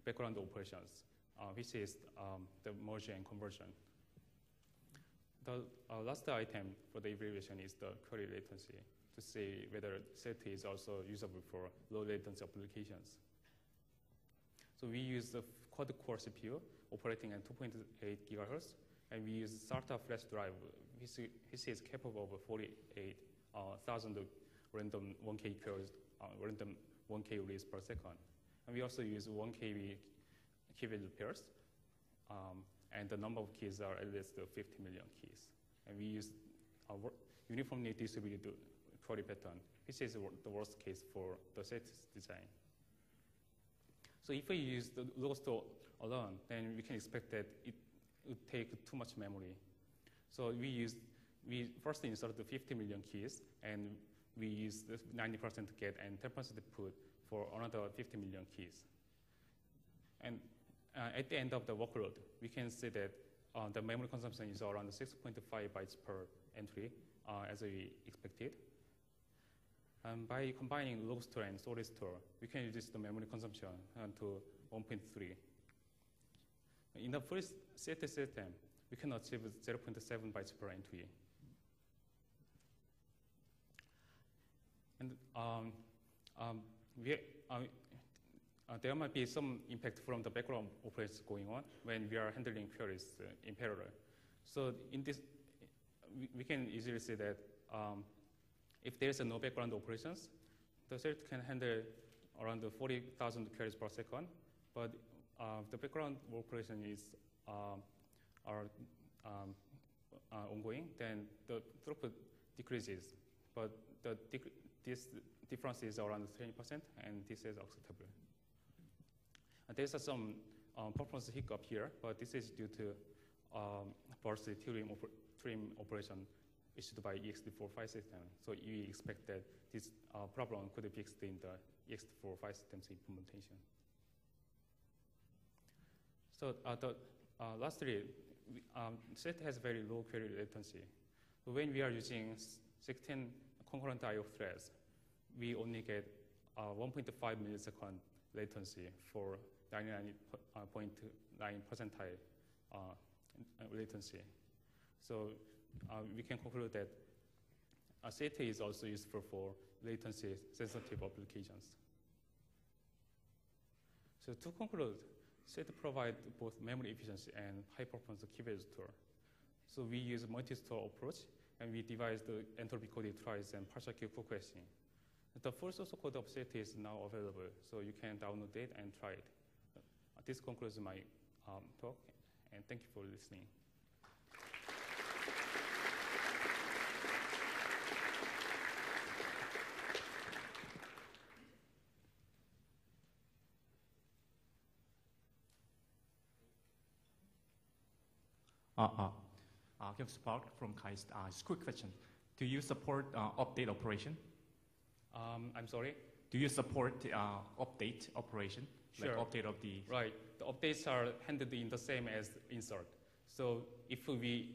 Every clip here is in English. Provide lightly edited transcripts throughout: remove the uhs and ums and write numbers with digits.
background operations, which is the merge and conversion. The last item for the evaluation is the query latency to see whether SILT is also usable for low latency applications. So we use the quad-core CPU operating at 2.8 gigahertz, and we use SATA flash drive, which is capable of 48,000 random 1K queries, random 1K reads per second. And we also use 1 KB key-value pairs, and the number of keys are at least 50 million keys. And we use a uniformly distributed query pattern, which is the worst case for the SILT design. So if we use the log store alone, then we can expect that it would take too much memory. So we first insert the 50 million keys, and we use 90% to get and 10% to put for another 50 million keys. And at the end of the workload, we can see that the memory consumption is around 6.5 bytes per entry, as we expected. By combining log store and storage store, we can reduce the memory consumption to 1.3. In the first SILT system, we can achieve 0.7 bytes per entry. And there might be some impact from the background operations going on when we are handling queries in parallel. So in this, we can easily see that if there's no background operations, the SILT can handle around 40,000 queries per second, but the background operation is ongoing, then the throughput decreases, but this difference is around 20%, and this is acceptable. There's some performance hiccup here, but this is due to burst trim operation issued by ext4 file system. So we expect that this problem could be fixed in the ext4 file system's implementation. So lastly, SILT has very low query latency. So when we are using 16 concurrent I/O threads, we only get 1.5 millisecond latency for 99.9 percentile latency. So we can conclude that SILT is also useful for latency-sensitive applications. So to conclude, SILT provides both memory efficiency and high-performance key-value store. So we use a multi-store approach, and we devise the entropy-coded tries and partial queue forecasting. The full source code of SILT is now available, so you can download it and try it. This concludes my talk, and thank you for listening. Kevin Spark from KAIST. Just a quick question. Do you support update operation? I'm sorry? Do you support update operation? Sure. Like update of the... Right. The updates are handled in the same as insert. So if we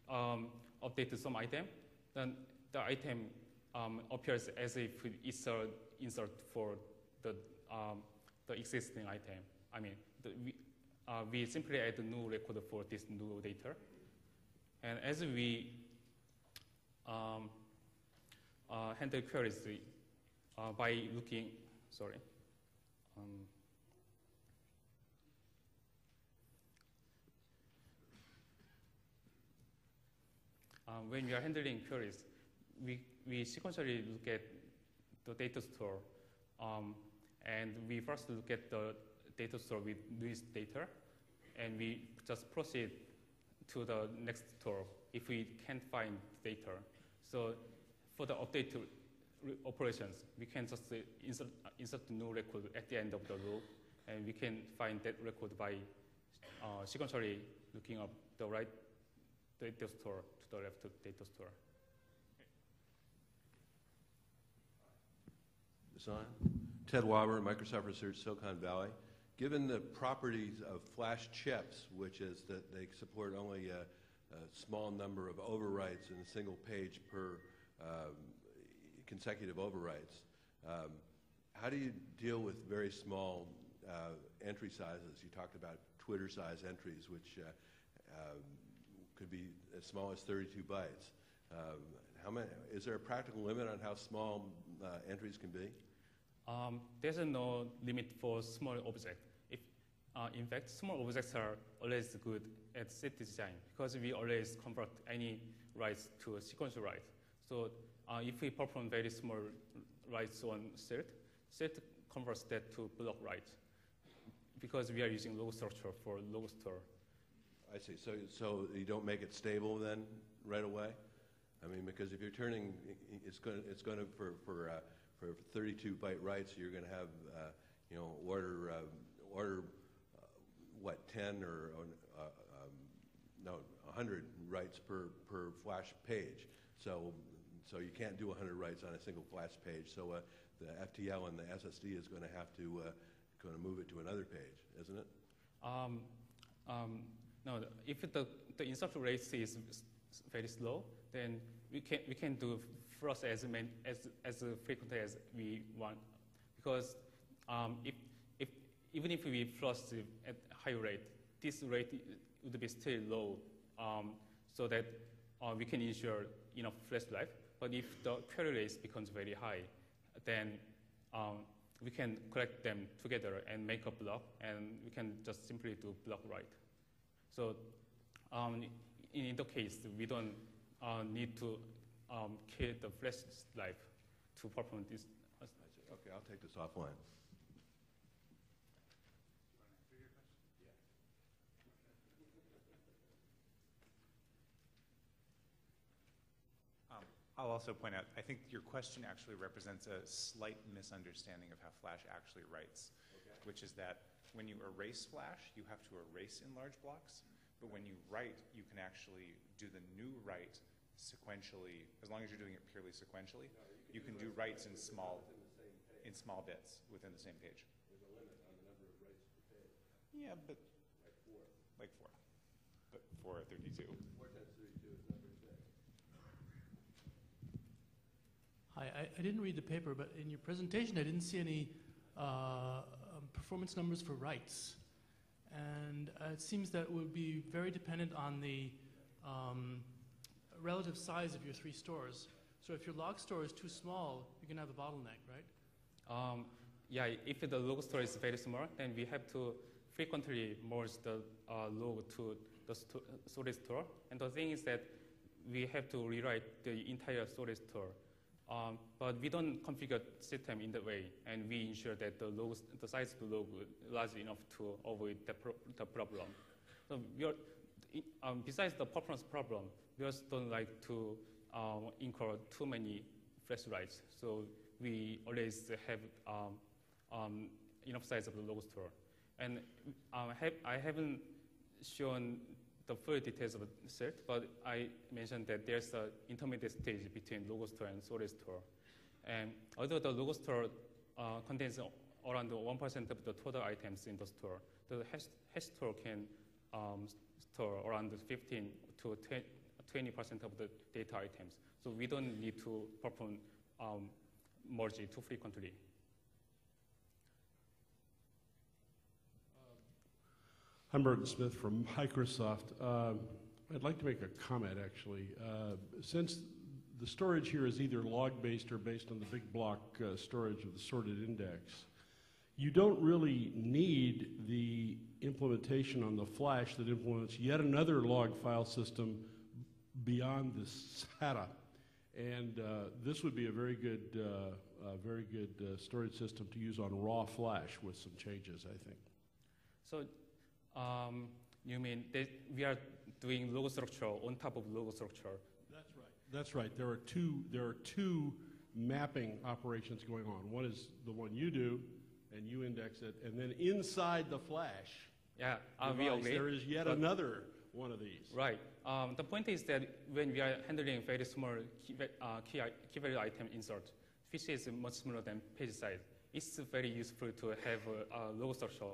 update some item, then the item appears as if it's an insert for the existing item. I mean, we simply add a new record for this new data. And as we handle queries by looking, when we are handling queries, we sequentially look at the data store, and we first look at the data store with newest data, and we just proceed to the next store if we can't find data. So for the update operations, we can just insert a new record at the end of the row, and we can find that record by sequentially looking up the right data store to the left data store. Is on? Ted Waber, Microsoft Research, Silicon Valley. Given the properties of flash chips, which is that they support only a small number of overwrites in a single page per consecutive overwrites, how do you deal with very small entry sizes. You talked about Twitter size entries, which could be as small as 32 bytes. Is there a practical limit on how small entries can be? There's no limit for small objects. In fact, small objects are always good at SILT design because we always convert any writes to a sequential write. So if we perform very small writes on SILT, SILT converts that to block write because we are using log structure for log store. I see. So you don't make it stable then right away? I mean, because if you're turning, it's going to for 32 byte writes, you're going to have order what 10 or no 100 writes per flash page. So you can't do 100 writes on a single flash page. So the FTL and the SSD is going to have to move it to another page, isn't it? No, if the insert rate is very slow, then we can do flush as frequently as we want, because even if we flush at high rate, this rate would be still low, so that we can ensure enough flash life. But if the query rate becomes very high, then we can collect them together and make a block, and we can just simply do block write. So in the case, we don't need to kill the flash life to perform this. Okay, I'll take this offline. I'll also point out, I think your question actually represents a slight misunderstanding of how Flash actually writes, which is that when you erase Flash, you have to erase in large blocks, but when you write, you can actually do the new write sequentially, as long as you're doing it purely sequentially. You can do writes in small bits within the same page. There's a limit on the number of writes per page. Yeah, but like four. But 4 at 32. 4 times 32 is not very big. Hi, I didn't read the paper, but in your presentation, I didn't see any performance numbers for writes. And it seems that would be very dependent on the relative size of your 3 stores. So if your log store is too small, you can have a bottleneck, right? Yeah, if the log store is very small, then we have to frequently merge the log to the storage store. And the thing is that we have to rewrite the entire storage store. But we don't configure system in that way, and we ensure that the size of the log is large enough to avoid the problem. So besides the performance problem, we also don't like to incur too many flash writes. So we always have enough size of the log store. And I haven't shown the full details of the SILT, but I mentioned that there's an intermediate stage between log store and storage store. And although the log store contains around 1% of the total items in the store, the hash store can store around 15 to 20% of the data items. So we don't need to perform merge too frequently. I'm Burton Smith from Microsoft. I'd like to make a comment, actually. Since the storage here is either log-based or based on the big block storage of the sorted index, you don't really need the implementation on the flash that implements yet another log file system beyond the SATA. And this would be a very good storage system to use on raw flash with some changes, I think. So you mean that we are doing log structure on top of log structure? That's right. That's right. There are two mapping operations going on. One is the one you do, and you index it, and then inside the flash, we agree. There is yet another one of these. Right. The point is that when we are handling very small key value item insert, which is much smaller than page size, it's very useful to have a log structure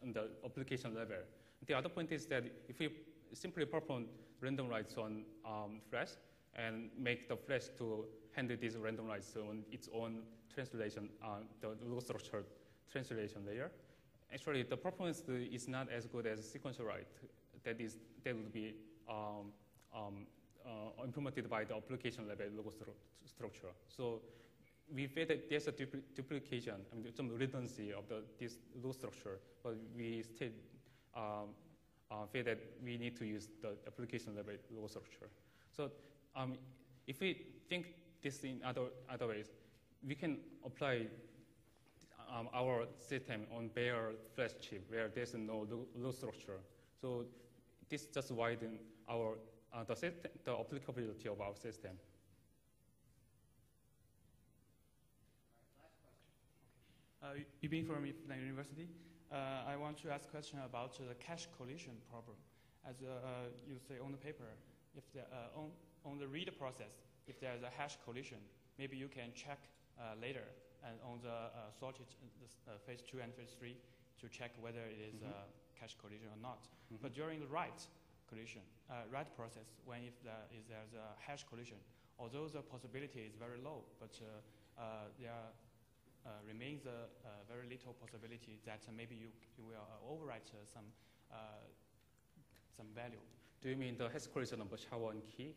on the application level. The other point is that if we simply perform random writes on flash and make the flash to handle these random writes on its own translation, the log structure translation layer, actually, the performance is not as good as sequential write. That would be implemented by the application level logo structure. So we feel that there's a duplication, I mean, some redundancy of this logo structure, but we still feel that we need to use the application level logo structure. So if we think this in other ways, we can apply our system on bare flash chip where there's no logo structure. So this just widens our the applicability of our system. Yubin from Yifan University. I want to ask a question about the cache collision problem. As you say on the paper, if the, on the read process, if there is a hash collision, maybe you can check later and on the sorted phase 2 and phase 3 to check whether it is a cache collision or not. But during the write collision, write process, when if there's a hash collision, although the possibility is very low, but there remains a very little possibility that maybe you will overwrite some value. Do you mean the hash collision of SHA-1 key?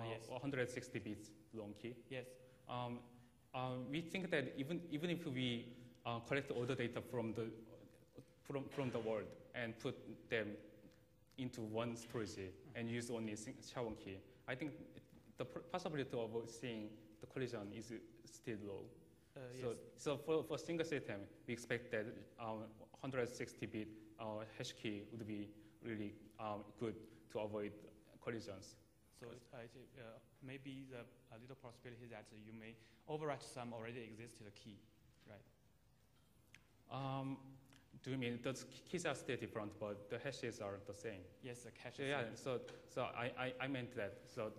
Yes. 160 bits long key? Yes. We think that even if we collect all the data from the world and put them into one storage and use only SHA-1 key, I think the possibility of seeing the collision is still low. Yes. So for single system, we expect that 160-bit hash key would be really good to avoid collisions. So maybe a little possibility that you may overwrite some already existed key, right? Do you mean the keys are still different, but the hashes are the same? Yes, the cache. So, yeah. So I meant that. So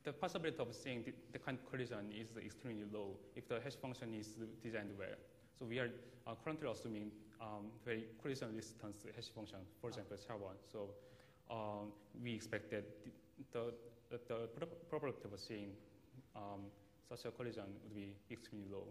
the possibility of seeing the kind of collision is extremely low if the hash function is designed well. So we are currently assuming very collision resistant hash function, for example, SHA-1. So we expect that the probability of seeing such a collision would be extremely low.